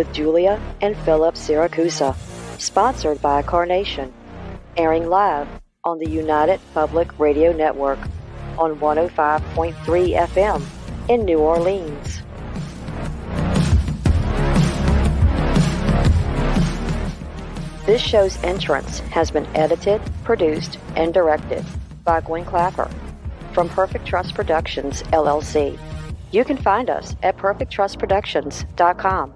with Julia and Philip Siracusa, sponsored by Carnation, airing live on the United Public Radio Network on 105.3 FM in New Orleans. This show's entrance has been edited, produced, and directed by Gwen Clapper from Perfect Trust Productions, LLC. You can find us at perfecttrustproductions.com.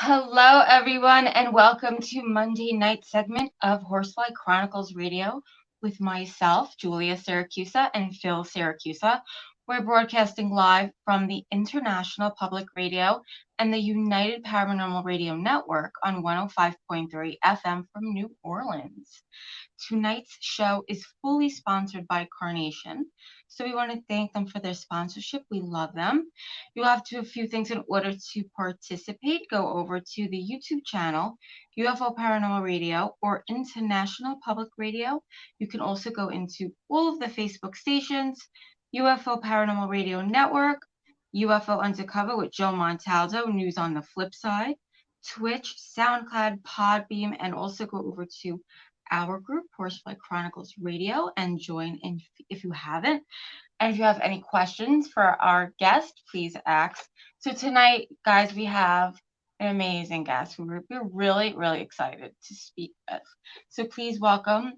Hello, everyone, and welcome to Monday night segment of Horsefly Chronicles Radio with myself, Julia Siracusa, and Phil Siracusa. We're broadcasting live from the International Public Radio and the United Paranormal Radio Network on 105.3 FM from New Orleans. Tonight's show is fully sponsored by Carnation, so we want to thank them for their sponsorship. We love them. You'll have to do a few things in order to participate. Go over to the YouTube channel, UFO Paranormal Radio or International Public Radio. You can also go into all of the Facebook stations, UFO Paranormal Radio Network, UFO Undercover with Joe Montaldo, News on the Flip Side, Twitch, SoundCloud, Podbeam, and also go over to our group, Horsefly Chronicles Radio, and join in if you haven't. And if you have any questions for our guest, please ask. So tonight, guys, we have an amazing guest. We're really, really excited to speak with. So please welcome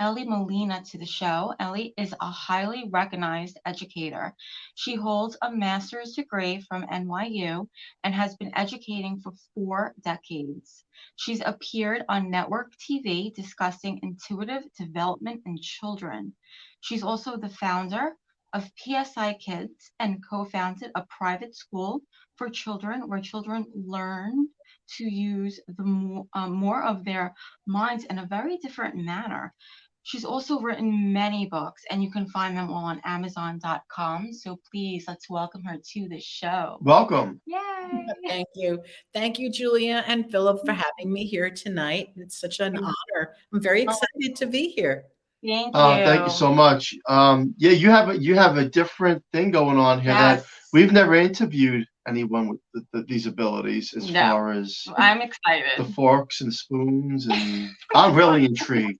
Elly Molina to the show. Elly is a highly recognized educator. She holds a master's degree from NYU and has been educating for 4 decades. She's appeared on network TV discussing intuitive development in children. She's also the founder of PSI Kids and co-founded a private school for children where children learn to use more of their minds in a very different manner. She's also written many books, and you can find them all on Amazon.com. So please, let's welcome her to the show. Welcome. Yay. Thank you. Thank you, Julia and Philip, for having me here tonight. It's such an honor. I'm very excited to be here. Thank you. Thank you so much. Yeah, you have a different thing going on here that we've never interviewed anyone with these abilities as far as I'm excited. The forks and spoons, and I'm really intrigued.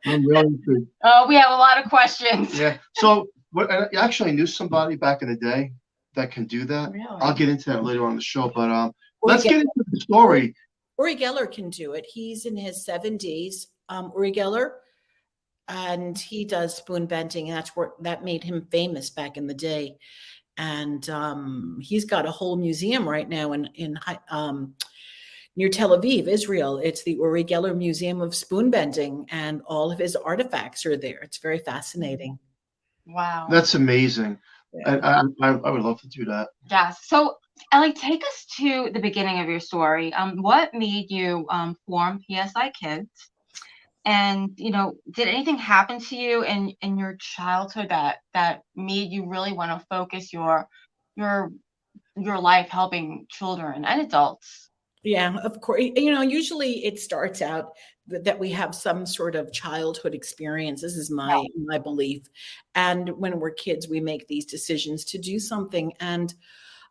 Oh, we have a lot of questions. Yeah. So I actually knew somebody back in the day that can do that. Really? I'll get into that later on the show, but let's get into the story. Uri Geller can do it. He's in his 70s, Uri Geller, and he does spoon bending. That made him famous back in the day. And he's got a whole museum right now in near Tel Aviv, Israel. It's the Uri Geller Museum of Spoon Bending, and all of his artifacts are there. It's very fascinating. Wow. That's amazing. Yeah. I would love to do that. Yes. So, Elly, take us to the beginning of your story. What made you form PSI Kids? And, did anything happen to you in your childhood that made you really want to focus your life helping children and adults? Yeah, of course. Usually it starts out that we have some sort of childhood experience. This is my belief. And when we're kids, we make these decisions to do something. And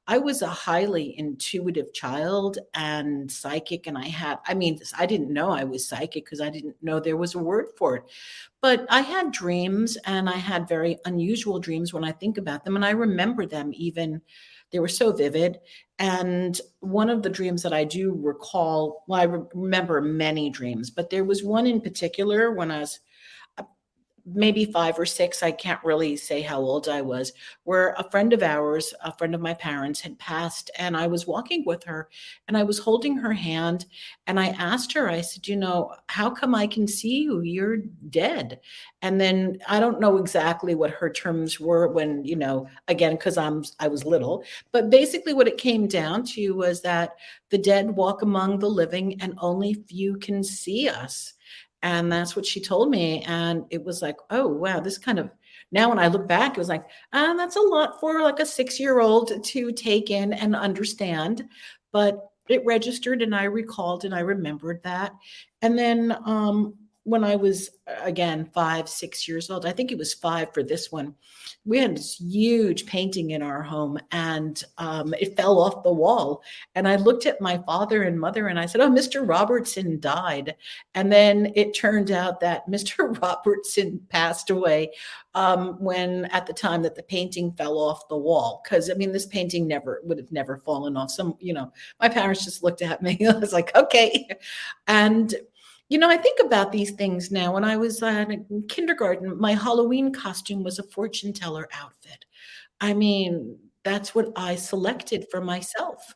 I was a highly intuitive child and psychic. And I didn't know I was psychic because I didn't know there was a word for it. But I had dreams, and I had very unusual dreams when I think about them. And I remember them even. They were so vivid. And one of the dreams that I do recall, I remember many dreams, but there was one in particular when I was maybe 5 or 6, I can't really say how old I was, where a friend of ours, a friend of my parents, had passed, and I was walking with her and I was holding her hand, and I asked her, I said, how come I can see you? You're dead. And then I don't know exactly what her terms were when, again, because I was little, but basically what it came down to was that the dead walk among the living and only few can see us. And that's what she told me. And it was like, oh, wow, this kind of, now when I look back, it was like, that's a lot for like a 6-year-old to take in and understand. But it registered and I recalled and I remembered that. And then when I was, again, 5, 6 years old, I think it was 5 for this one, we had this huge painting in our home and it fell off the wall. And I looked at my father and mother and I said, oh, Mr. Robertson died. And then it turned out that Mr. Robertson passed away when at the time that the painting fell off the wall. Because I mean, this painting would have never fallen off. My parents just looked at me. I was like, okay. And I think about these things now. When I was in kindergarten, my Halloween costume was a fortune teller outfit. I mean, that's what I selected for myself.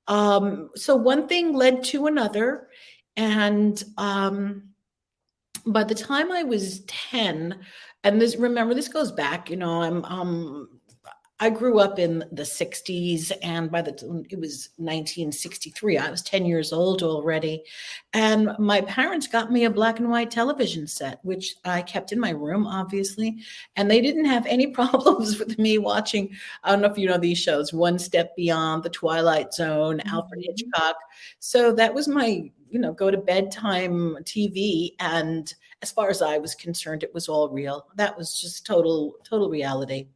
So one thing led to another. And by the time I was 10, and this goes back, I grew up in the 60s, and by the time it was 1963, I was 10 years old already. And my parents got me a black and white television set, which I kept in my room, obviously. And they didn't have any problems with me watching, I don't know if you know these shows, One Step Beyond, The Twilight Zone, Alfred Hitchcock. So that was my, go to bedtime TV. And as far as I was concerned, it was all real. That was just total reality.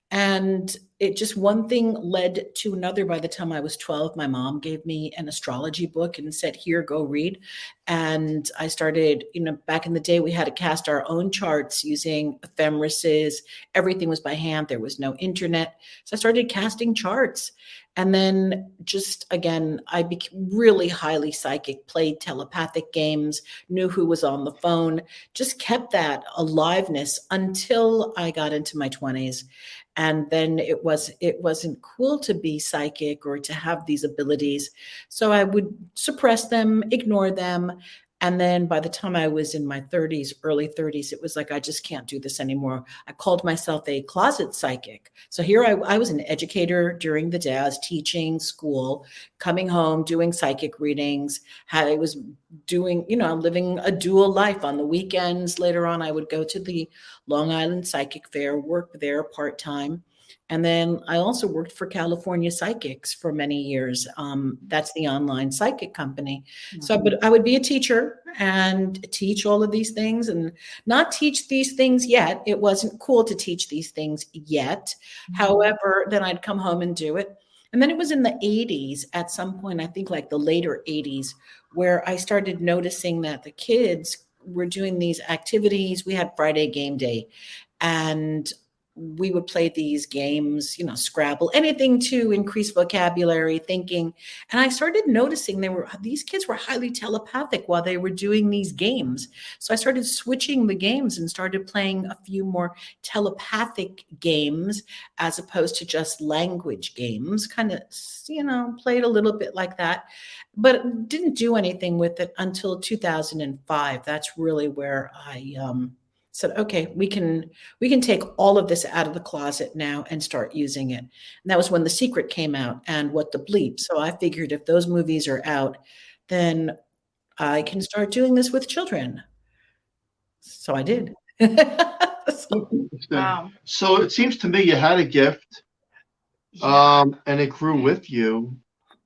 And it just one thing led to another. By the time I was 12, my mom gave me an astrology book and said, here, go read. And I started, back in the day, we had to cast our own charts using ephemerises. Everything was by hand. There was no internet. So I started casting charts. And then just, again, I became really highly psychic, played telepathic games, knew who was on the phone, just kept that aliveness until I got into my 20s. And then it wasn't cool to be psychic or to have these abilities. So I would suppress them, ignore them. And then by the time I was in my 30s, early 30s, it was like, I just can't do this anymore. I called myself a closet psychic. So here I was an educator during the day. I was teaching school, coming home, doing psychic readings. I was doing, living a dual life. On the weekends, later on, I would go to the Long Island Psychic Fair, work there part-time. And then I also worked for California Psychics for many years. That's the online psychic company. Mm-hmm. So, but I would be a teacher and teach all of these things and not teach these things yet. It wasn't cool to teach these things yet. Mm-hmm. However, then I'd come home and do it. And then it was in the 80s at some point, I think like the later 80s, where I started noticing that the kids were doing these activities. We had Friday game day and we would play these games, Scrabble, anything to increase vocabulary, thinking. And I started noticing these kids were highly telepathic while they were doing these games. So I started switching the games and started playing a few more telepathic games as opposed to just language games, kind of, played a little bit like that, but didn't do anything with it until 2005. That's really where I said, okay, we can take all of this out of the closet now and start using it. And that was when The Secret came out and What the Bleep. So I figured if those movies are out, then I can start doing this with children. So I did. Wow. So it seems to me you had a gift, and it grew with you.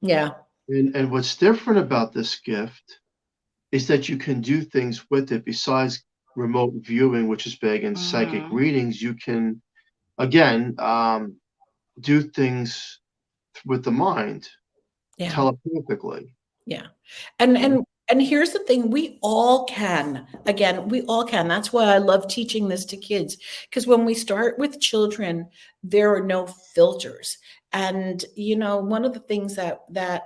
Yeah. And what's different about this gift is that you can do things with it besides remote viewing, which is big, and psychic readings. You can, again, do things with the mind, telepathically. Yeah. And here's the thing, we all can. That's why I love teaching this to kids, because when we start with children, there are no filters. And, one of the things that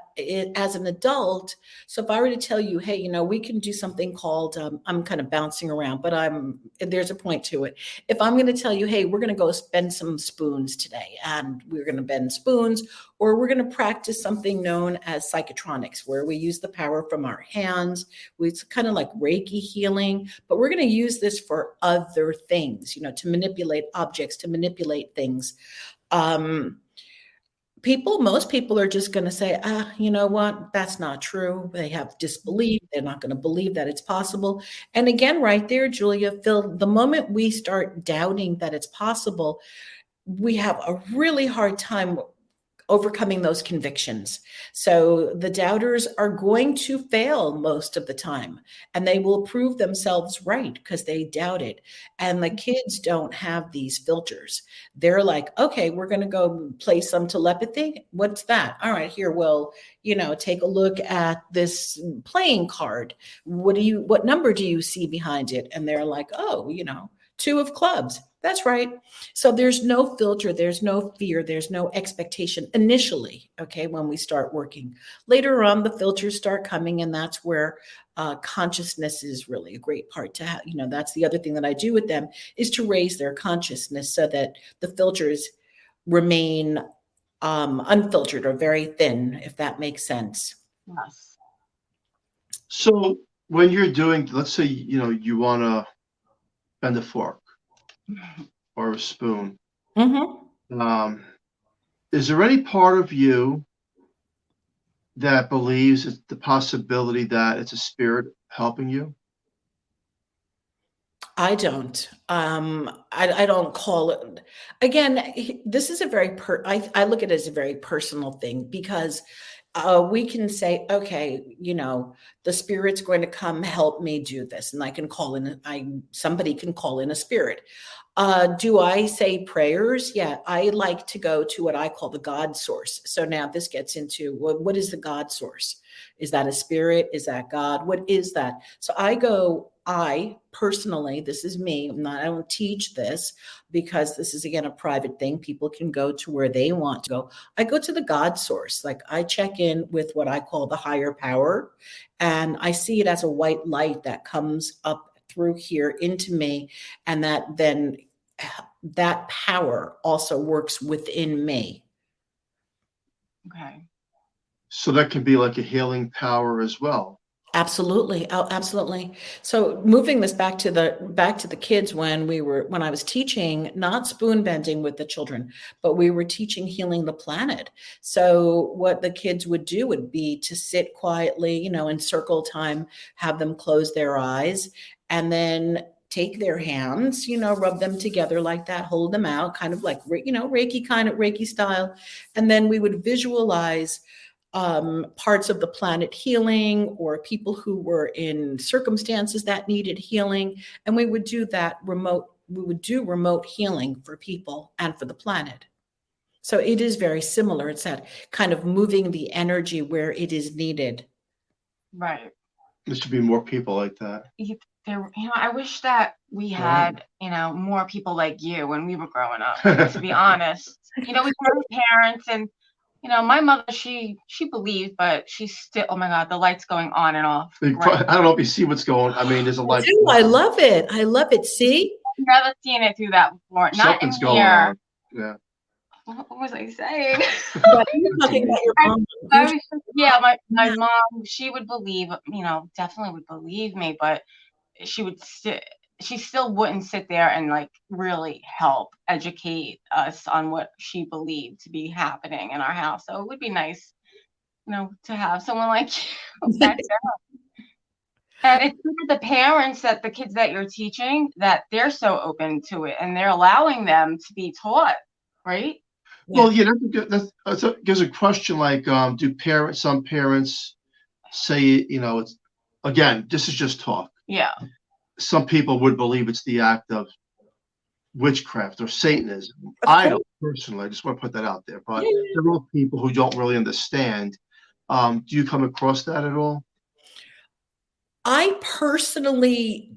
as an adult, so if I were to tell you, hey, we can do something called, I'm kind of bouncing around, but there's a point to it. If I'm going to tell you, hey, we're going to go bend some spoons today, and we're going to bend spoons, or we're going to practice something known as psychotronics, where we use the power from our hands. It's kind of like Reiki healing, but we're going to use this for other things, to manipulate objects, to manipulate things. most people are just going to say, you know what, that's not true. They have disbelief. They're not going to believe that it's possible. And again, right there, Julia, Phil, the moment we start doubting that it's possible, we have a really hard time overcoming those convictions. So the doubters are going to fail most of the time, and they will prove themselves right because they doubt it. And the kids don't have these filters. They're like, okay, we're going to go play some telepathy. What's that? All right, here, well, take a look at this playing card. What number do you see behind it? And they're like, oh, 2 of clubs. That's right. So there's no filter, there's no fear, there's no expectation initially, okay, when we start working. Later on, the filters start coming, and that's where consciousness is really a great part to have. That's the other thing that I do with them, is to raise their consciousness so that the filters remain unfiltered or very thin, if that makes sense. Yes. So when you're doing, let's say, you want to bend a fork or a spoon. Mm-hmm. Is there any part of you that believes it's the possibility that it's a spirit helping you? I don't. I don't call it. Again, this is a very I look at it as a very personal thing, because we can say, okay, the spirit's going to come help me do this, and I can call in. Somebody can call in a spirit. Do I say prayers? Yeah, I like to go to what I call the God source. So now this gets into what is the God source? Is that a spirit? Is that God? What is that? So I personally, this is me. I don't teach this because this is, again, a private thing. People can go to where they want to go. I go to the God source. Like, I check in with what I call the higher power, and I see it as a white light that comes up through here into me, and that power also works within me. Okay. So that can be like a healing power as well. Absolutely. Oh, absolutely. So moving this back to the kids, when I was teaching, not spoon bending with the children, but we were teaching healing the planet. So what the kids would do would be to sit quietly, in circle time, have them close their eyes, and then take their hands, rub them together like that, hold them out, kind of like, Reiki style. And then we would visualize parts of the planet healing, or people who were in circumstances that needed healing. And we would do remote healing for people and for the planet. So it is very similar. It's that kind of moving the energy where it is needed. Right. There should be more people like that. I wish that we had, more people like you when we were growing up, to be honest. We have parents, and my mother, she believed, but she's still, oh my God, the light's going on and off. I don't know if you see what's going. I mean, there's a light. I love it. See? I've never seen it through that before. Something's going on. Yeah. What was I saying? You're talking about your mom. My mom, she would believe, definitely would believe me, but she still wouldn't sit there and really help educate us on what she believed to be happening in our house. So it would be nice, to have someone like you back there. And it's the parents, that the kids that you're teaching, that they're so open to it and they're allowing them to be taught, right? Well, yeah, there's a question like, do some parents say, it's, again, this is just talk. Yeah. Some people would believe it's the act of witchcraft or Satanism. I don't personally. I just want to put that out there. But there are people who don't really understand. Do you come across that at all? I personally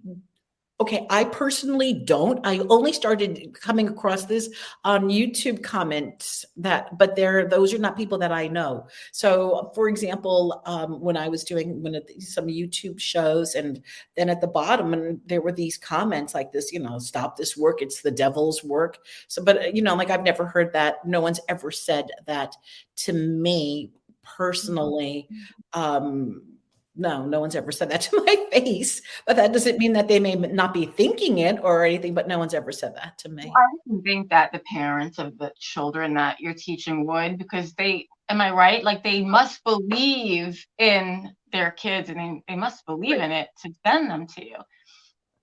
don't. I only started coming across this on YouTube comments, but those are not people that I know. So, for example, when I was doing some YouTube shows, and then at the bottom, and there were these comments like this, stop this work, it's the devil's work. So, but I've never heard that. No one's ever said that to me personally. No one's ever said that to my face, but that doesn't mean that they may not be thinking it or anything, but no one's ever said that to me. I wouldn't think that the parents of the children that you're teaching would, because am I right? Like, they must believe in their kids, and they must believe in it to send them to you.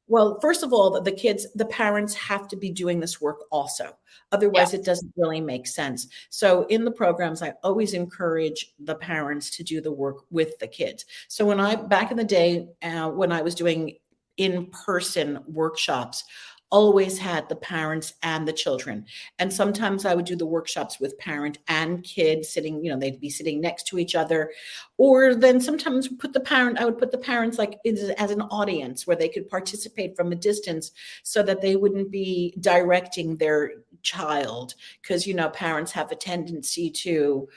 Well, first of all, the parents have to be doing this work also. Otherwise, It doesn't really make sense. So in the programs, I always encourage the parents to do the work with the kids. So back in the day, when I was doing in-person workshops, always had the parents and the children. And sometimes I would do the workshops with parent and kid sitting, they'd be sitting next to each other. Or then sometimes I would put the parents like as an audience where they could participate from a distance so that they wouldn't be directing their child. Because, parents have a tendency to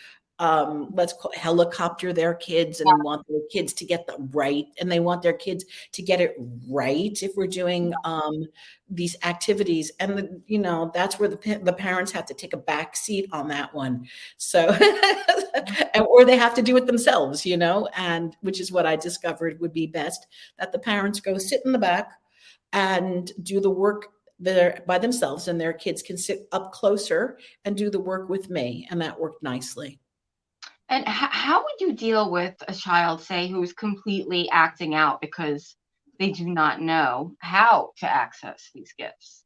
helicopter their kids and want their kids to get and they want their kids to get it right if we're doing these activities. And that's where the parents have to take a back seat on that one. So or they have to do it themselves, and which is what I discovered would be best, that the parents go sit in the back and do the work there by themselves, and their kids can sit up closer and do the work with me. And that worked nicely. And how would you deal with a child, say, who's completely acting out because they do not know how to access these gifts?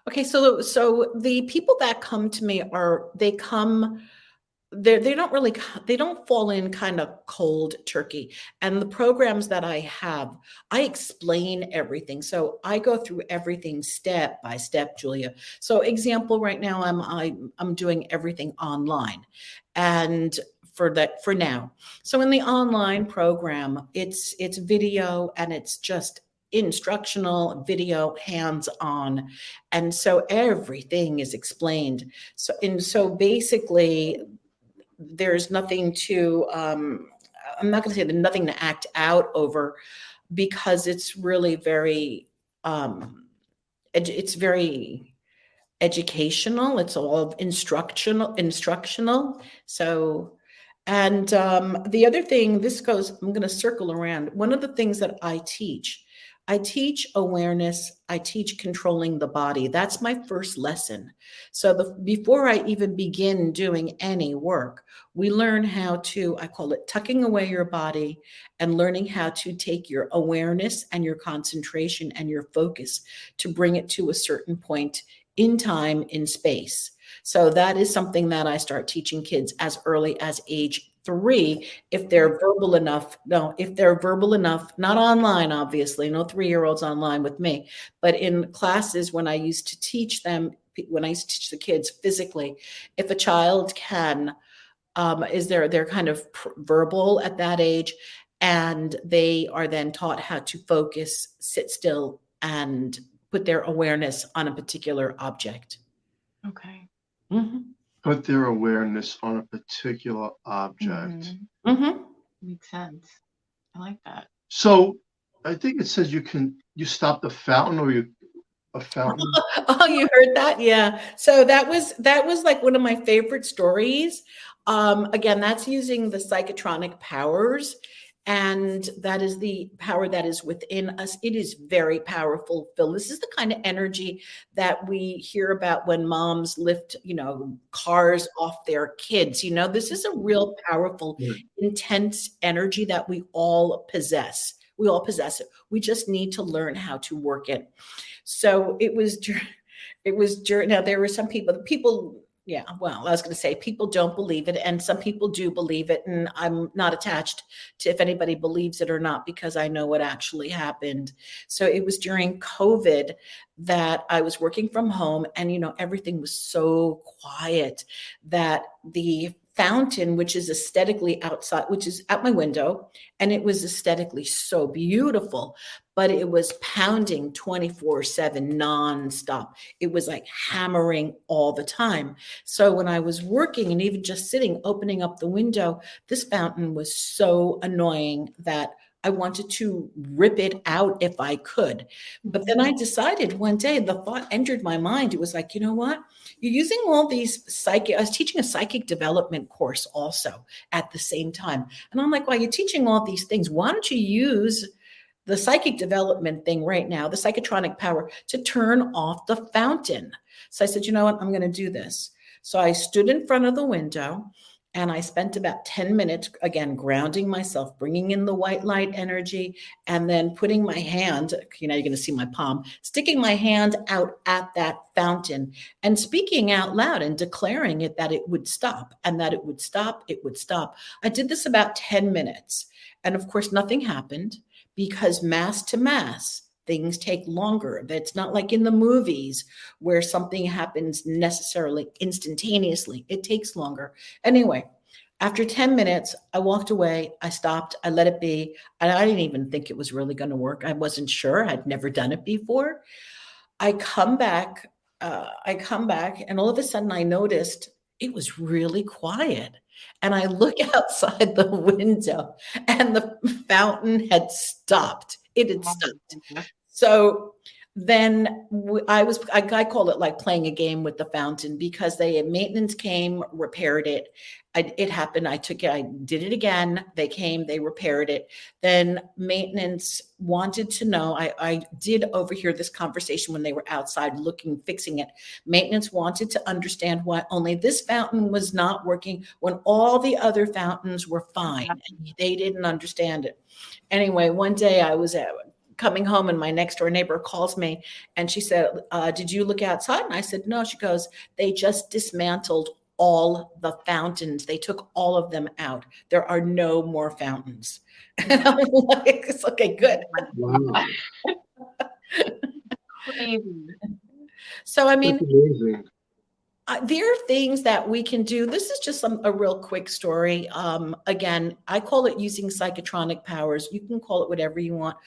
Okay, so the people that come to me they don't fall in kind of cold turkey. And the programs that I have, I explain everything. So I go through everything step by step, Julia. So example, right now I'm doing everything online, and for now. So in the online program, it's video, and it's just instructional video, hands-on. And so everything is explained. So basically, there's nothing to I'm not going to say there's nothing to act out over, because it's really very it's very educational. It's all instructional. So, and the other thing, I'm going to circle around. One of the things that I teach awareness. I teach controlling the body. That's my first lesson. So before I even begin doing any work, we learn how to, I call it tucking away your body, and learning how to take your awareness and your concentration and your focus to bring it to a certain point in time, in space. So that is something that I start teaching kids as early as age 3, if they're verbal enough. Not online, obviously, no 3-year-olds online with me, but in classes when I used to teach the kids physically, if a child can, they're kind of verbal at that age, and they are then taught how to focus, sit still, and put their awareness on a particular object. Okay. Mm-hmm. Put their awareness on a particular object. Mm-hmm. Mm-hmm. Makes sense. I like that. So I think it says you stop the fountain, or a fountain. Oh, you heard that? Yeah. So that was like one of my favorite stories. Again, that's using the psychotronic powers. And that is the power that is within us. It is very powerful, Phil. This is the kind of energy that we hear about when moms lift, cars off their kids. This is a real powerful, intense energy that we all possess. We all possess it. We just need to learn how to work it. So it was now there were some people. Yeah, well, I was going to say people don't believe it, and some people do believe it, and I'm not attached to if anybody believes it or not, because I know what actually happened. So it was during COVID that I was working from home, and everything was so quiet that the fountain, which is aesthetically outside, which is at my window, and it was aesthetically so beautiful, but it was pounding 24/7 nonstop. It was like hammering all the time. So when I was working and even just sitting, opening up the window, this fountain was so annoying that I wanted to rip it out if I could. But then I decided one day, the thought entered my mind. It was like, you know what? You're using all these I was teaching a psychic development course also at the same time. And I'm like, well, you're teaching all these things. Why don't you use the psychic development thing right now, the psychotronic power, to turn off the fountain? So I said, you know what? I'm going to do this. So I stood in front of the window and I spent about 10 minutes, again, grounding myself, bringing in the white light energy, and then putting my hand, you're going to see my palm, sticking my hand out at that fountain and speaking out loud and declaring it that it would stop and that it would stop, it would stop. I did this about 10 minutes. And of course, nothing happened because mass to mass, things take longer. It's not like in the movies where something happens necessarily instantaneously. It takes longer. Anyway, after 10 minutes, I walked away. I stopped. I let it be. And I didn't even think it was really going to work. I wasn't sure. I'd never done it before. I come back, and all of a sudden I noticed it was really quiet. And I look outside the window and the fountain had stopped. It had stopped. So then I call it like playing a game with the fountain, because maintenance came, repaired it. It happened. I did it again. They came, they repaired it. Then maintenance wanted to know, I did overhear this conversation when they were outside fixing it. Maintenance wanted to understand why only this fountain was not working when all the other fountains were fine. And they didn't understand it. Anyway, one day I was coming home and my next door neighbor calls me and she said, did you look outside? And I said, no. She goes, they just dismantled all the fountains. They took all of them out. There are no more fountains. And I'm like, okay, good. Wow. Crazy. So, I mean, there are things that we can do. This is just a real quick story. Again, I call it using psychotronic powers. You can call it whatever you want.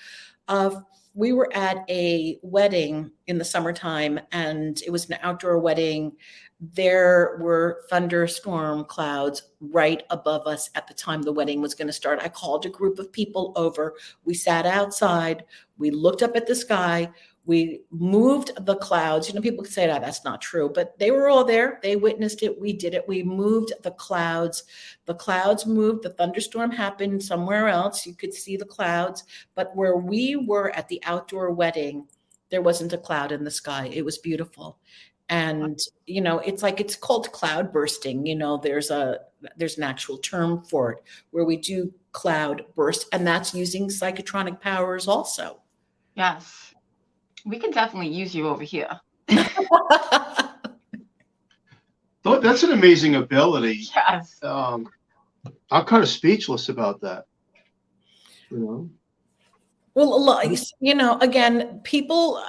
We were at a wedding in the summertime, and it was an outdoor wedding. There were thunderstorm clouds right above us at the time the wedding was going to start. I called a group of people over. We sat outside. We looked up at the sky. We moved the clouds. People can say, that's not true, but they were all there. They witnessed it. We did it. We moved the clouds. The clouds moved. The thunderstorm happened somewhere else. You could see the clouds. But where we were at the outdoor wedding, there wasn't a cloud in the sky. It was beautiful. And, it's called cloud bursting. There's an actual term for it where we do cloud burst, and that's using psychotronic powers also. Yes. We can definitely use you over here. That's an amazing ability. Yes. I'm kind of speechless about that. Well, again, people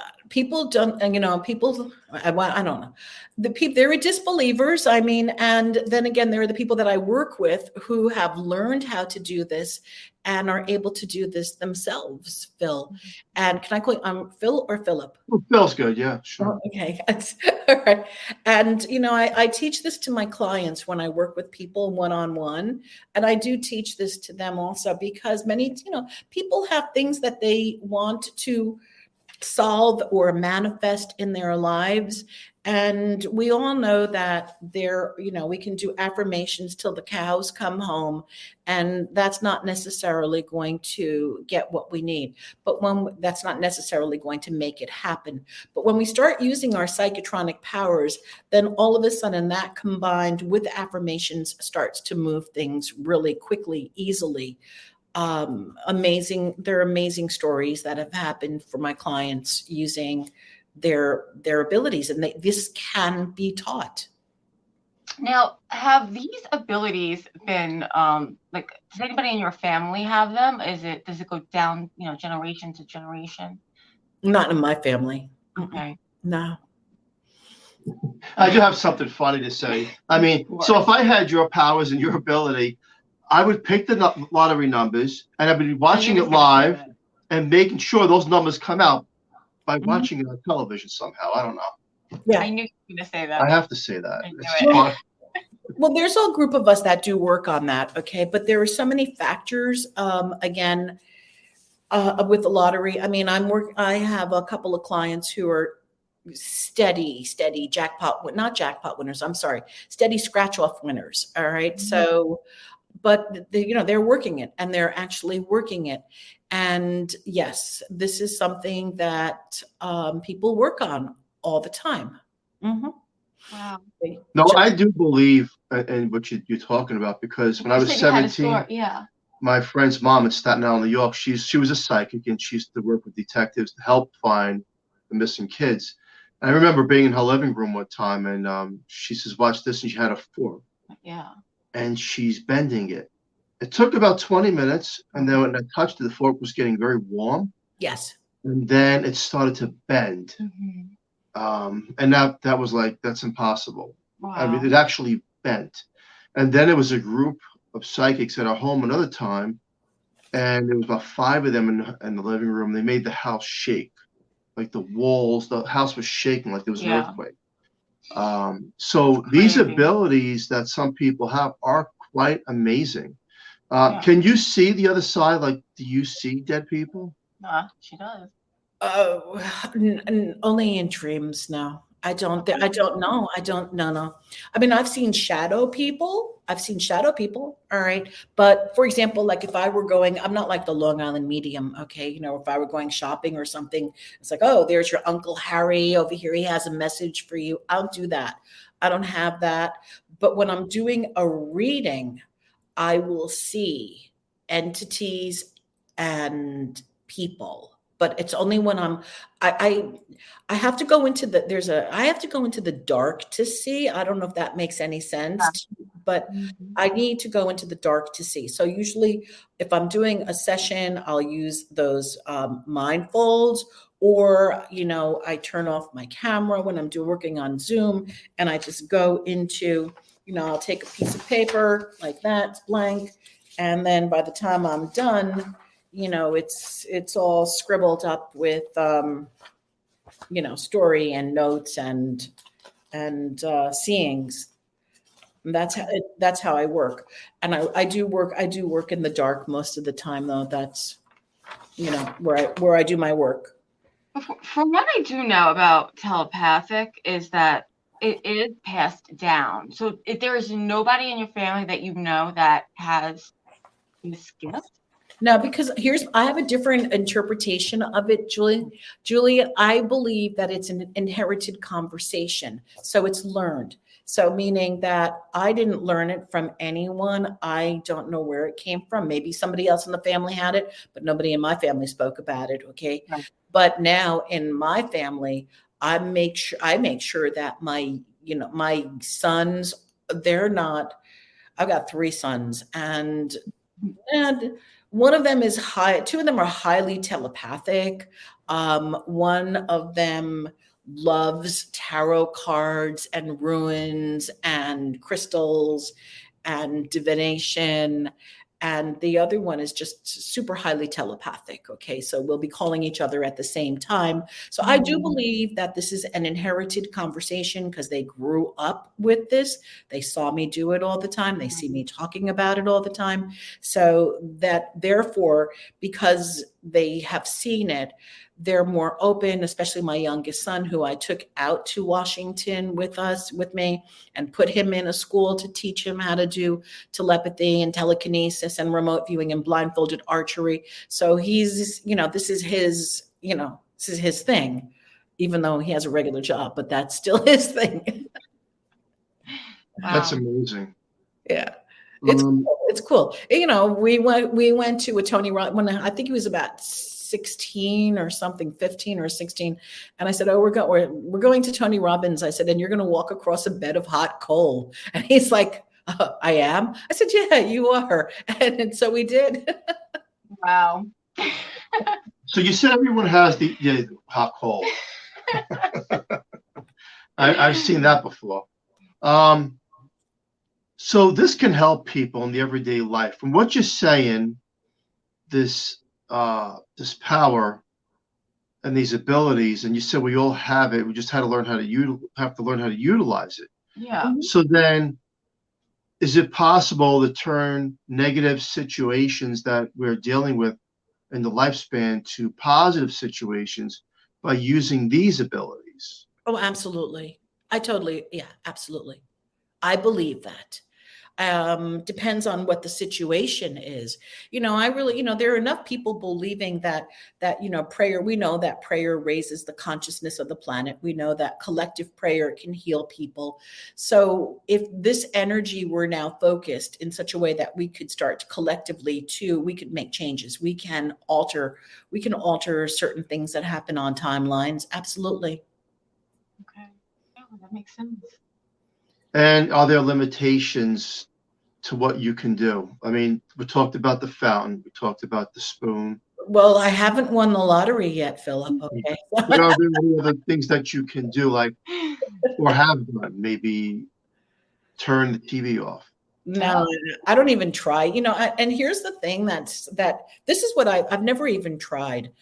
don't, I don't know. There are disbelievers. And then again, there are the people that I work with who have learned how to do this and are able to do this themselves, Phil. And can I call you Phil or Philip? Well, Phil's good. Yeah, sure. Oh, okay. All right. And, I teach this to my clients when I work with people one-on-one. And I do teach this to them also because many, people have things that they want to solve or manifest in their lives. And we all know that we can do affirmations till the cows come home, and that's not necessarily going to get what we need. But that's not necessarily going to make it happen. But when we start using our psychotronic powers, then all of a sudden that combined with affirmations starts to move things really quickly, easily. Amazing. There are amazing stories that have happened for my clients using their abilities, and this can be taught. Now, have these abilities been does anybody in your family have them? Does it go down, generation to generation? Not in my family. Okay. No. I do have something funny to say. So if I had your powers and your ability, I would pick the lottery numbers, and I'd be watching it live and making sure those numbers come out by watching it on television somehow. I don't know. Yeah, I knew you were going to say that. I have to say that. Well, there's a group of us that do work on that, okay? But there are so many factors. Again, with the lottery. I mean, I have a couple of clients who are steady not jackpot winners. I'm sorry, steady scratch off winners. All right. Mm-hmm. So, but they're working it, and they're actually working it. And yes, this is something that people work on all the time. Mm-hmm. Wow. No, I do believe in what you're talking about, because when I was 17, my friend's mom in Staten Island, New York, she was a psychic, and she used to work with detectives to help find the missing kids. And I remember being in her living room one time, and she says, "Watch this," and she had a fork. Yeah. And she's bending it. It took about 20 minutes, and then when I touched it, the fork was getting very warm. Yes. And then it started to bend. Mm-hmm. And that was like, that's impossible. Wow. I mean, it actually bent. And then it was a group of psychics at our home another time, and there was about 5 of them in the living room. They made the house shake, like the walls, the house was shaking like there was an earthquake. So these abilities that some people have are quite amazing. Can you see the other side? Like, do you see dead people? She does. Only in dreams now. I don't know. I don't know. I mean, I've seen shadow people. All right. But for example, like if I were going, I'm not like the Long Island medium. Okay. If I were going shopping or something, it's like, oh, there's your Uncle Harry over here. He has a message for you. I'll do that. I don't have that. But when I'm doing a reading, I will see entities and people. But it's only when I have to go into the dark to see. I don't know if that makes any sense, but I need to go into the dark to see. So usually if I'm doing a session, I'll use those mind folds, or, I turn off my camera when I'm working on Zoom, and I just go into, I'll take a piece of paper like that, it's blank. And then by the time I'm done, it's all scribbled up with, story and notes and seeings. And that's how I work. And I do work in the dark most of the time, though. That's, where I do my work. From what I do know about telepathic is that it is passed down. So if there is nobody in your family that that has this gift. No, because I have a different interpretation of it, Julie. I believe that it's an inherited conversation. So it's learned. So meaning that I didn't learn it from anyone. I don't know where it came from. Maybe somebody else in the family had it, but nobody in my family spoke about it. Okay. Right. But now in my family, I make sure that my sons, I've got 3 sons, and one of them is 2 of them are highly telepathic. One of them loves tarot cards and runes and crystals and divination. And the other one is just super highly telepathic. Okay. So we'll be calling each other at the same time. So I do believe that this is an inherited conversation because they grew up with this. They saw me do it all the time. They see me talking about it all the time. So that therefore, because they have seen it, they're more open, especially my youngest son, who I took out to Washington with me, and put him in a school to teach him how to do telepathy and telekinesis and remote viewing and blindfolded archery. So he's, this is his thing, even though he has a regular job, but that's still his thing. Wow. That's amazing. Yeah. It's cool. We went to a Tony Robbins when I think he was about 16 or something, 15 or 16. And I said, oh, we're going to Tony Robbins. I said, and you're going to walk across a bed of hot coal. And he's like, I am. I said, yeah, you are. And so we did. Wow. So you said everyone has the hot coal. I've seen that before. So this can help people in the everyday life. From what you're saying, this power and these abilities, and you said we all have it. We just had to learn how to utilize it. Yeah. So then, is it possible to turn negative situations that we're dealing with in the lifespan to positive situations by using these abilities. Oh, absolutely. Yeah, absolutely. I believe that. Depends on what the situation is. I really, there are enough people believing that prayer. We know that prayer raises the consciousness of the planet. We know that collective prayer can heal people. So if this energy were now focused in such a way that we could start collectively we could make changes. We can alter certain things that happen on timelines. Absolutely. Okay. Oh, that makes sense. And are there limitations to what you can do? I mean, we talked about the fountain, we talked about the spoon. Well, I haven't won the lottery yet, Philip. Okay. But are there any other things that you can do, like, or have done? Maybe turn the TV off. No, I don't even try. And here's the thing that this is what I've never even tried.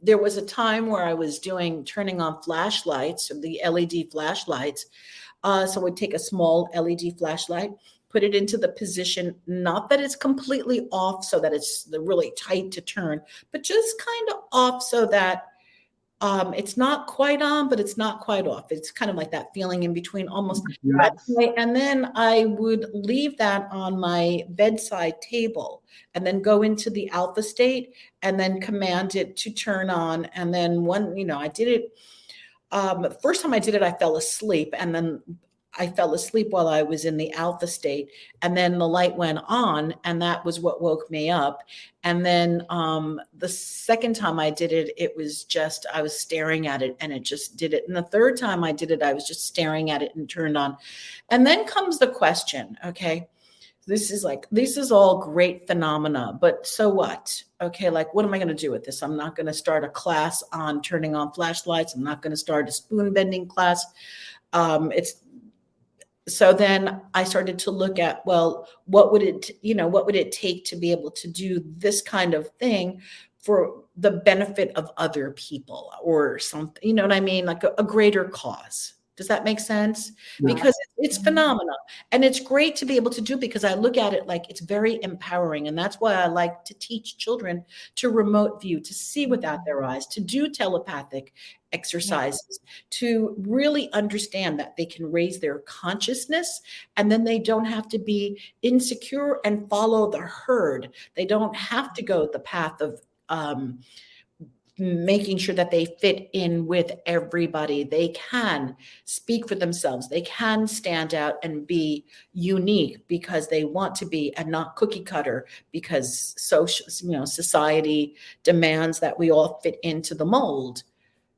There was a time where I was turning on flashlights, the LED flashlights. So we'd take a small LED flashlight, put it into the position, not that it's completely off so that it's really tight to turn, but just kind of off so that it's not quite on, but it's not quite off. It's kind of like that feeling in between, almost. Yes. And then I would leave that on my bedside table and then go into the alpha state and then command it to turn on. And then I did it. The first time I did it, I fell asleep, and then I fell asleep while I was in the alpha state, and then the light went on, and that was what woke me up. And then the second time I did it, it was just, I was staring at it and it just did it. And the third time I did it, I was just staring at it and turned on. And then comes the question, okay, this is all great phenomena, but so what? Okay, like, what am I going to do with this? I'm not going to start a class on turning on flashlights. I'm not going to start a spoon bending class. So then I started to look at, well, what would it take to be able to do this kind of thing for the benefit of other people or something, you know what I mean? Like a greater cause. Does that make sense? Yeah. Because it's phenomenal, and it's great to be able to do, because I look at it like it's very empowering. And that's why I like to teach children to remote view, to see without their eyes, to do telepathic exercises, to really understand that they can raise their consciousness, and then they don't have to be insecure and follow the herd. They don't have to go the path of making sure that they fit in with everybody. They can speak for themselves. They can stand out and be unique because they want to be, and not cookie cutter because society demands that we all fit into the mold.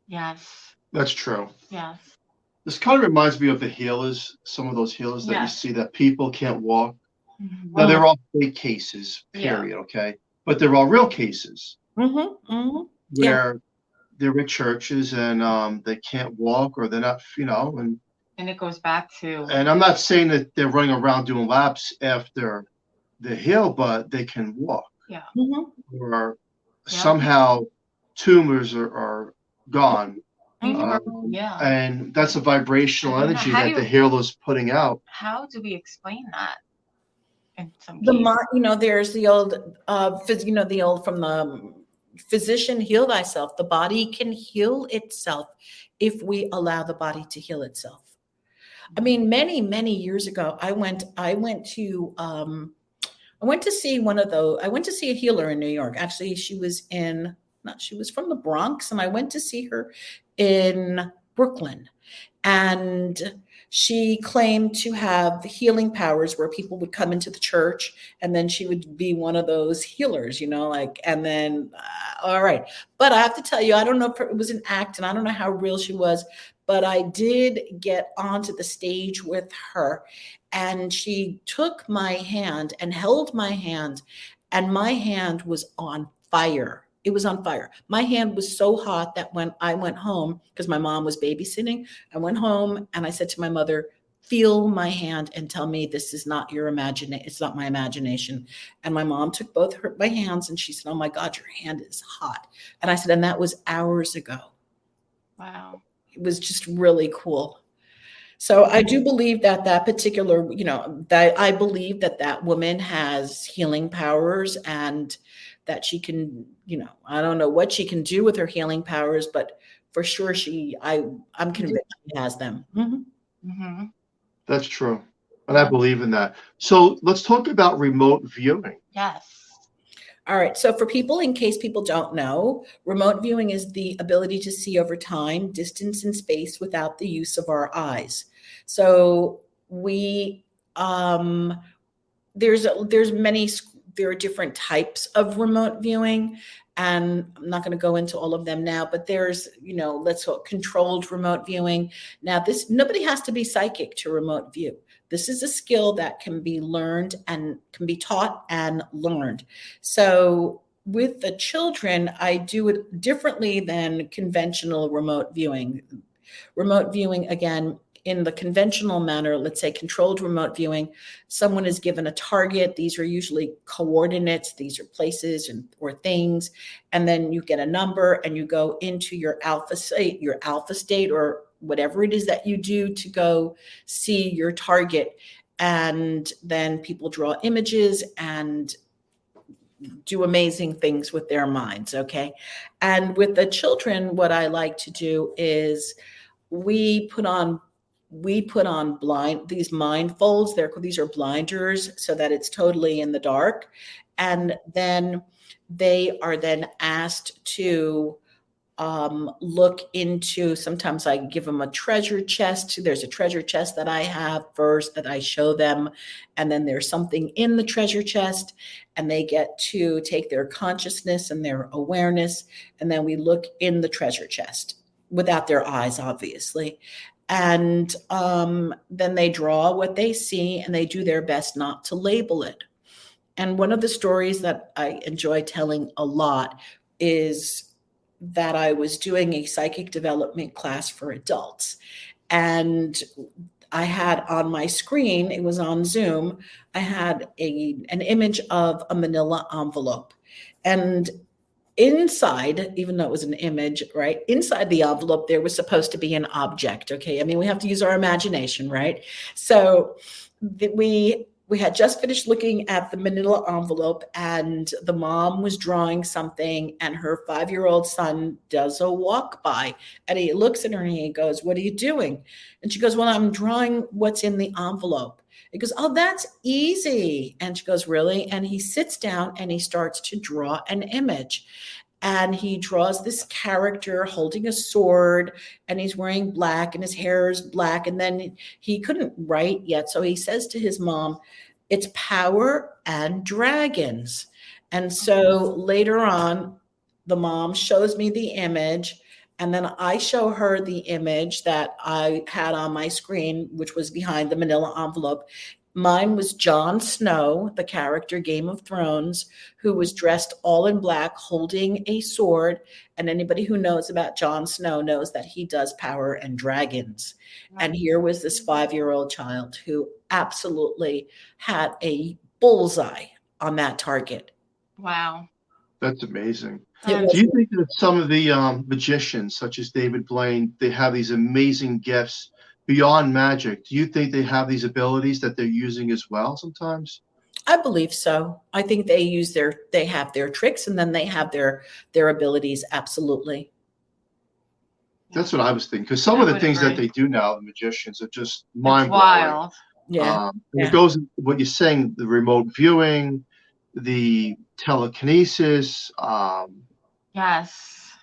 Yes. That's true. Yes. This kind of reminds me of the healers, some of those healers that you see that people can't walk. Mm-hmm. Now, they're all fake cases, period, okay? But they're all real cases. Mm-hmm, mm-hmm. Where they're at churches and they can't walk, or they're not, and it goes back to, and I'm not saying that they're running around doing laps after the hill, but they can walk. Yeah. Mm-hmm. Or somehow tumors are gone. Yeah. And that's a vibrational energy that the healer's putting out. How do we explain that? In some cases? There's the old, the old from the physician, heal thyself. The body can heal itself if we allow the body to heal itself. I mean, many, many years ago, I went to see a healer in New York. Actually, she was from the Bronx, and I went to see her in Brooklyn. And she claimed to have healing powers where people would come into the church, and then she would be one of those healers, and then, all right. But I have to tell you, I don't know if it was an act, and I don't know how real she was, but I did get onto the stage with her, and she took my hand and held my hand, and my hand was on fire. It was on fire. My hand was so hot that when I went home, because my mom was babysitting, I went home and I said to my mother, feel my hand and tell me this is not your imagination. It's not my imagination. And my mom took both my hands and she said, oh my God, your hand is hot. And I said, and that was hours ago. Wow. It was just really cool. So I do believe that that particular, that I believe that that woman has healing powers, and that she can, I don't know what she can do with her healing powers, but for sure I'm convinced she has them. Mm-hmm. That's true. And I believe in that. So let's talk about remote viewing. Yes. All right. So for people, in case people don't know, remote viewing is the ability to see over time, distance, and space without the use of our eyes. So we there are different types of remote viewing, and I'm not going to go into all of them now, but there's, let's call it controlled remote viewing. Now, nobody has to be psychic to remote view. This is a skill that can be learned and can be taught and learned. So with the children, I do it differently than conventional remote viewing. Remote viewing, again, in the conventional manner, let's say controlled remote viewing, someone is given a target. These are usually coordinates. These are places or things. And then you get a number and you go into your alpha state, or whatever it is that you do to go see your target. And then people draw images and do amazing things with their minds. Okay. And with the children, what I like to do is we put on these blindfolds. These are blinders, so that it's totally in the dark. And then they are then asked to look into, sometimes I give them a treasure chest. There's a treasure chest that I have first that I show them. And then there's something in the treasure chest, and they get to take their consciousness and their awareness. And then we look in the treasure chest without their eyes, obviously. And then they draw what they see, and they do their best not to label it. And one of the stories that I enjoy telling a lot is that I was doing a psychic development class for adults. And I had on my screen, it was on Zoom, I had an image of a manila envelope. And inside, even though it was an image, right? Inside the envelope, there was supposed to be an object. Okay. I mean, we have to use our imagination, right? So we had just finished looking at the manila envelope, and the mom was drawing something, and her 5-year-old son does a walk by, and he looks at her and he goes, "What are you doing?" And she goes, "Well, I'm drawing what's in the envelope." He goes, "Oh, that's easy." And she goes, "Really?" And he sits down and he starts to draw an image. And he draws this character holding a sword, and he's wearing black, and his hair is black. And then he couldn't write yet. So he says to his mom, "It's power and dragons." And so later on, the mom shows me the image, and then I show her the image that I had on my screen, which was behind the manila envelope. Mine was Jon Snow, the character Game of Thrones, who was dressed all in black, holding a sword. And anybody who knows about Jon Snow knows that he does power and dragons. And here was this 5-year-old child who absolutely had a bullseye on that target. Wow. That's amazing. It Do was- you think that some of the magicians, such as David Blaine, they have these amazing gifts beyond magic? Do you think they have these abilities that they're using as well sometimes? I believe so. I think they have their tricks, and then they have their abilities. Absolutely. That's what I was thinking. Because some I of the would things that agree. they do now, the magicians, are just It's mind-blowing. wild. Yeah. And Yeah. it goes, what you're saying, the remote viewing, the telekinesis, Yes.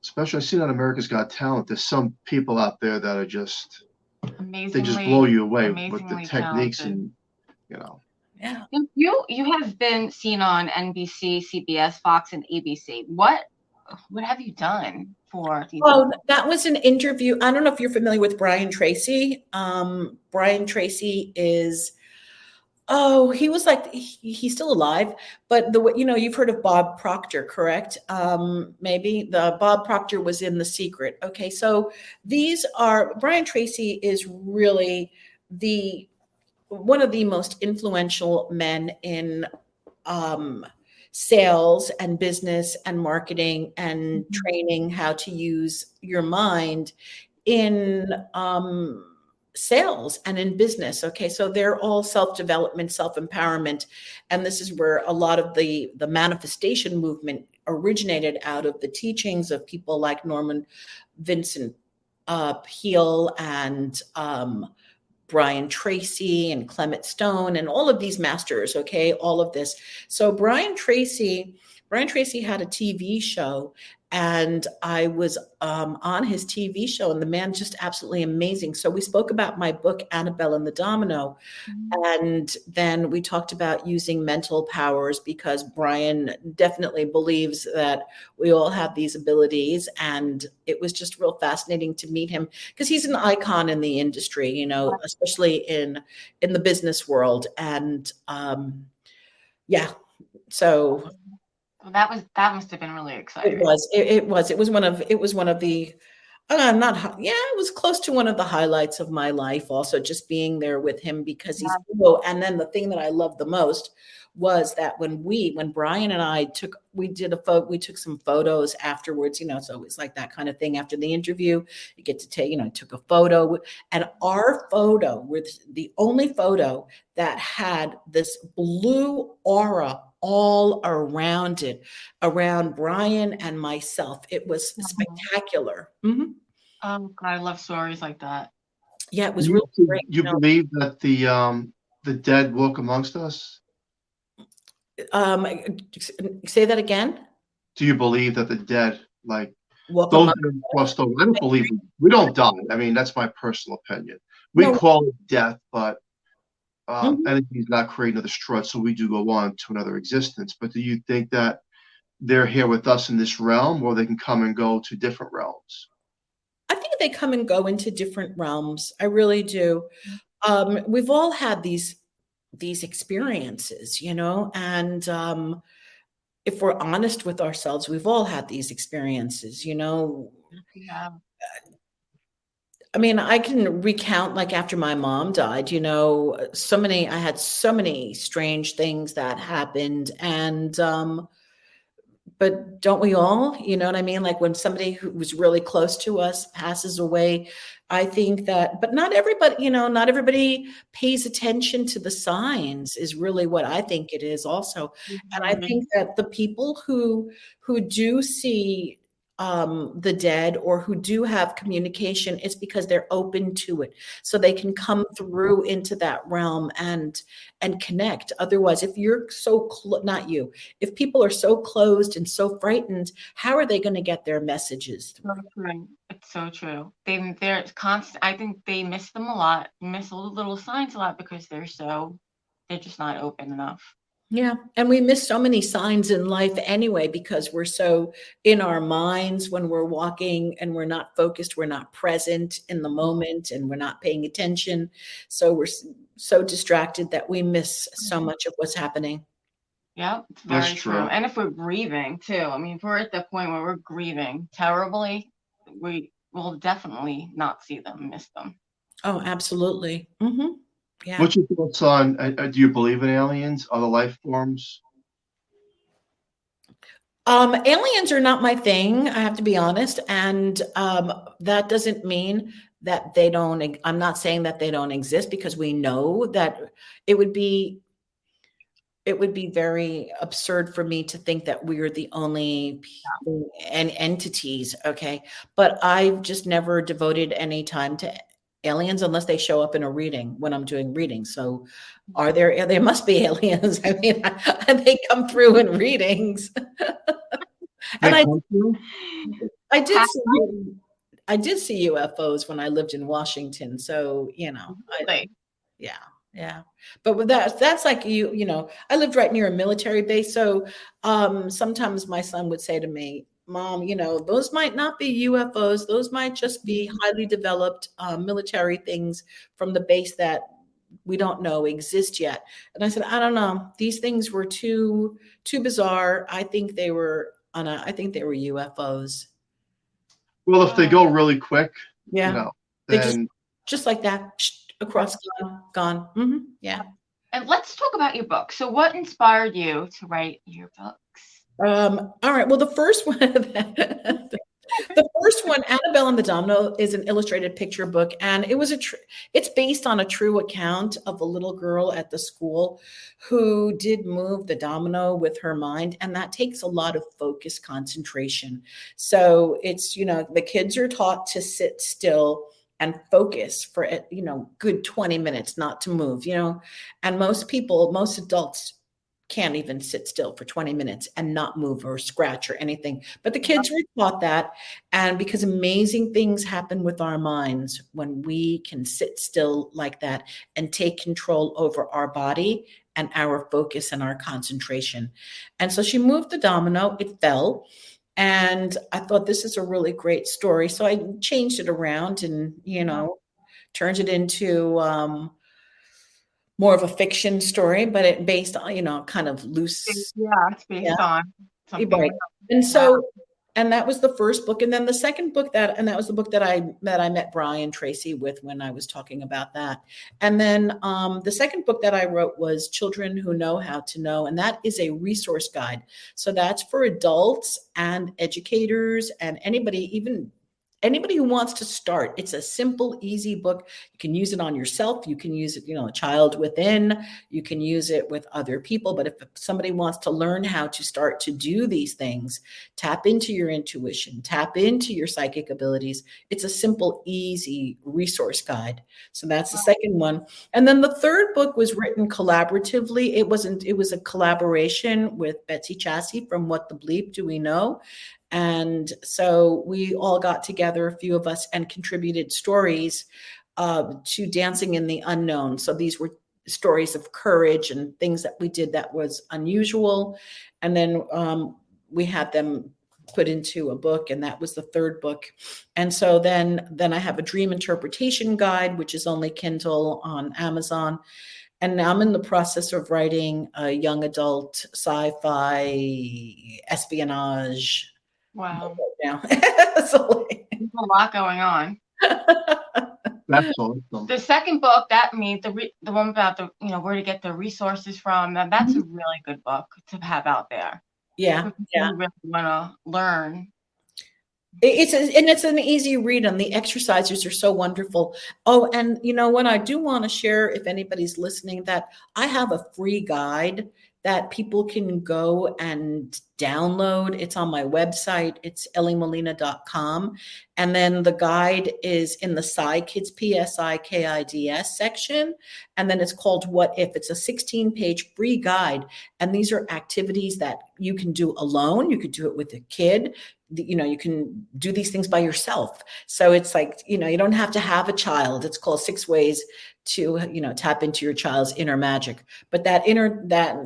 especially I see on America's Got Talent, there's some people out there that are just, Amazingly. they just blow you away with the amazingly techniques talented. and. Yeah. You have been seen on NBC, CBS, Fox, and ABC. What have you done for these? Oh, that was an interview. I don't know if you're familiar with Brian Tracy. Brian Tracy is, he was like, he's still alive, but you've heard of Bob Proctor, correct? Maybe Bob Proctor was in The Secret. Okay. So Brian Tracy is really one of the most influential men in sales and business and marketing and training how to use your mind in sales and in business. Okay, so they're all self-development, self-empowerment, and this is where a lot of the manifestation movement originated out of the teachings of people like Norman Vincent Peale and Brian Tracy and Clement Stone and all of these masters. Okay, all of this. So Brian Tracy had a TV show, and I was on his TV show, and the man just absolutely amazing. So we spoke about my book, Annabelle and the Domino. And then we talked about using mental powers, because Brian definitely believes that we all have these abilities. And it was just real fascinating to meet him, because he's an icon in the industry, you know, especially in the business world. And yeah, so that must have been really exciting. it was one of the it was close to one of the highlights of my life, also just being there with him, because he's and then the thing that I loved the most was that when Brian and I took some photos afterwards, you know, so it was like that kind of thing. After the interview, you get to take, you know, took a photo, and our photo was the only photo that had this blue aura all around it, around Brian and myself. It was spectacular. Mm-hmm. God, I love stories like that. Yeah, it was really great. You believe that the dead walk amongst us? Say that again. Do you believe that the dead, like walk those amongst that are crossed over? I don't believe we don't die. I mean, that's my personal opinion. We call it death, but energy is not creating another strut, so we do go on to another existence. But do you think that they're here with us in this realm, or they can come and go to different realms? I think they come and go into different realms. I really do. We've all had these experiences, you know, and if we're honest with ourselves, we've all had these experiences, you know. Yeah. I mean, I can recount, like after my mom died, you know, I had so many strange things that happened. And, but don't we all, you know what I mean? Like when somebody who was really close to us passes away, I think that, but not everybody, you know, not everybody pays attention to the signs is really what I think it is also. And I think that the people who do see the dead, or who do have communication, is because they're open to it, so they can come through into that realm and connect. Otherwise, if you're so if people are so closed and so frightened, how are they going to get their messages through? So true. It's so true. They're constant. I think they miss them a lot, miss all the little signs a lot, because they're just not open enough. Yeah. And we miss so many signs in life anyway, because we're so in our minds when we're walking, and we're not focused, we're not present in the moment, and we're not paying attention. So we're so distracted that we miss so much of what's happening. Yeah, it's very true. And if we're grieving too, I mean, if we're at the point where we're grieving terribly, we will definitely not see them, miss them. Oh, absolutely. Mm-hmm. Yeah. What's your thoughts on, do you believe in aliens, other life forms? Aliens are not my thing, I have to be honest. And that doesn't mean that I'm not saying that they don't exist, because we know that it would be very absurd for me to think that we're the only people and entities. Okay. But I've just never devoted any time to aliens unless they show up in a reading when I'm doing readings. So there must be aliens. I mean, they come through in readings. And I did see UFOs when I lived in Washington. So, you know, yeah. But with that's like, you know, I lived right near a military base. So sometimes my son would say to me, Mom, you know, those might not be UFOs. Those might just be highly developed military things from the base that we don't know exist yet. And I said, I don't know. These things were too bizarre. I think they were UFOs. Well, if they go really quick, yeah, you know, then just like that, across, gone. Mm-hmm. Yeah. And let's talk about your book. So what inspired you to write your books? All right. Well, the The first one, Annabelle and the Domino, is an illustrated picture book, and it was it's based on a true account of a little girl at the school who did move the domino with her mind, and that takes a lot of focus, concentration. So it's, the kids are taught to sit still and focus for, good 20 minutes, not to move, and most adults can't even sit still for 20 minutes and not move or scratch or anything. But the kids were taught that. And because amazing things happen with our minds when we can sit still like that and take control over our body and our focus and our concentration. And so she moved the domino, it fell. And I thought, this is a really great story. So I changed it around and, turned it into more of a fiction story, but it based on, kind of loose. Yeah, it's based on something. Right. And so, and that was the first book. And then the second book that was the book that I met Brian Tracy with when I was talking about that. And then the second book that I wrote was Children Who Know How to Know. And that is a resource guide. So that's for adults and educators and anybody who wants to start. It's a simple, easy book. You can use it on yourself. You can use it, a child within. You can use it with other people. But if somebody wants to learn how to start to do these things, tap into your intuition, tap into your psychic abilities. It's a simple, easy resource guide. So that's the second one. And then the third book was written collaboratively. It was a collaboration with Betsy Chassie from What the Bleep Do We Know? And so we all got together, a few of us, and contributed stories to Dancing in the Unknown. So these were stories of courage and things that we did that was unusual. And then we had them put into a book, and that was the third book. And so then I have a dream interpretation guide, which is only Kindle on Amazon. And now I'm in the process of writing a young adult sci-fi espionage. Wow. Now. There's a lot going on. That's awesome. The second book, that means the one about the, where to get the resources from, that's a really good book to have out there. Yeah. You really want to learn. It's an easy read, and the exercises are so wonderful. Oh, and what I do want to share, if anybody's listening, that I have a free guide that people can go and download. It's on my website. It's ellymolina.com. And then the guide is in the PsyKids, PSIKIDS section. And then it's called What If? It's a 16-page free guide. And these are activities that you can do alone. You could do it with a kid. You can do these things by yourself. So it's like, you don't have to have a child. It's called 6 Ways to, tap into your child's inner magic. But that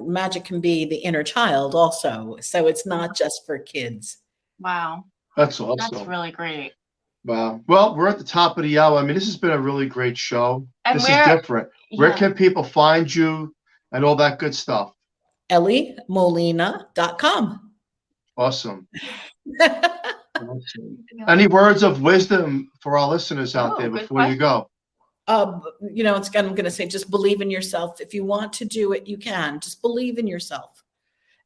magic can be the inner child also. So it's not just for kids. Wow. That's awesome. That's really great. Wow. Well, we're at the top of the hour. I mean, this has been a really great show. And this is different. Yeah. Where can people find you and all that good stuff? EllyMolina.com. Awesome. Awesome. Any words of wisdom for our listeners out there before you go? I'm going to say, just believe in yourself. If you want to do it, you can. Just believe in yourself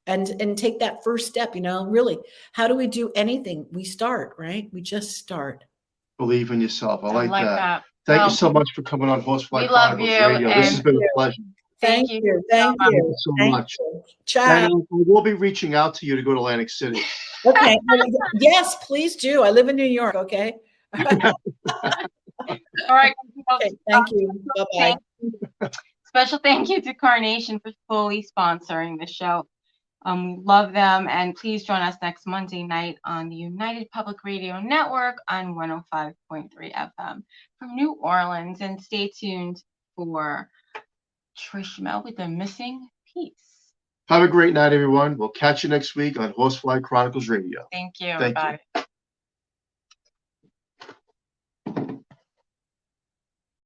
and take that first step. Really, how do we do anything? We start, right? We just start. Believe in yourself. I like that. Thank you so much for coming on Horsefly Chronicles Radio. This has been a pleasure. Thank you so much. And we'll be reaching out to you to go to Atlantic City. Okay. Yes, please do. I live in New York. Okay. All right. Okay, thank you. Bye-bye. Special thank you to Carnation for fully sponsoring the show. Love them. And please join us next Monday night on the United Public Radio Network on 105.3 FM from New Orleans. And stay tuned for Trish Mel with The Missing Piece. Have a great night, everyone. We'll catch you next week on Horsefly Chronicles Radio. Thank you. Thank Bye. you.